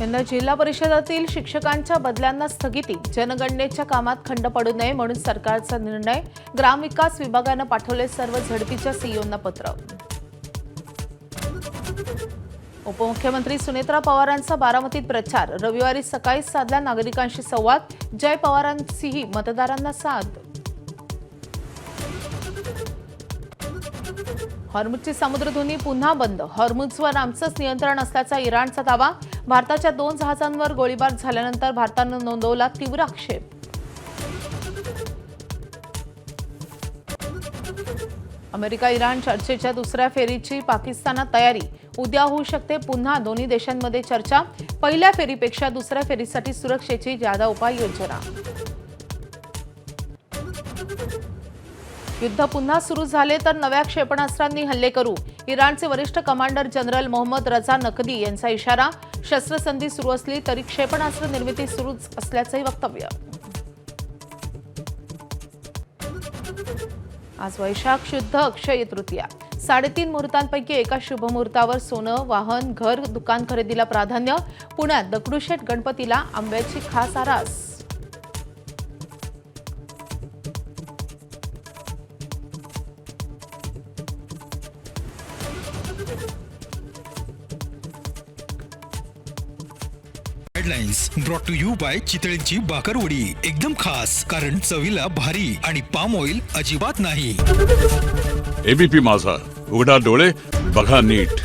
यंदा जिल्हा परिषदातील शिक्षकांच्या बदल्यांना स्थगिती, जनगणनेच्या कामात खंड पडू नये म्हणून सरकारचा निर्णय. ग्रामविकास विभागानं पाठवले सर्व झडपीच्या सीईओंना पत्र. उपमुख्यमंत्री सुनेत्रा पवारांचा बारामतीत प्रचार. रविवारी सकाळी साधला नागरिकांशी संवाद. जय पवारांचीही मतदारांना साथ. हॉर्मुझची समुद्रधुनी पुन्हा बंद. हॉर्मुझवर आमचंच नियंत्रण असल्याचा इराणचा दावा. भारताच्या 2 जहाजांवर गोळीबार झाल्यानंतर भारतानं नोंदवला तीव्र आक्षेप. अमेरिका इराण चर्चेच्या दुसऱ्या फेरीची पाकिस्तानात तयारी. उद्या होऊ शकते पुन्हा दोन्ही देशांमध्ये चर्चा. पहिल्या फेरीपेक्षा दुसऱ्या फेरीसाठी सुरक्षेची जादा उपाययोजना. युद्ध पुन्हा सुरू झाले तर नव्या क्षेपणास्त्रांनी हल्ले करू. इराणचे वरिष्ठ कमांडर जनरल मोहम्मद रजा नकदी यांचा इशारा. शस्त्रसंधी सुरू असली तरी क्षेपणास्त्र निर्मिती सुरूच असल्याचंही वक्तव्य. आज वैशाख शुद्ध अक्षय तृतीया. 3.5 मुहूर्तांपैकी एका शुभमुहूर्तावर सोनं, वाहन, घर, दुकान खरेदीला प्राधान्य. पुण्यात दगडूशेठ गणपतीला आंब्याची खास आरास. Headlines brought to you by चितळेंची बाकरवडी. एकदम खास, कारण चवीला भारी आणि पाम ऑइल अजिबात नाही. एबीपी माझा, उघडा डोळे बघा नीट.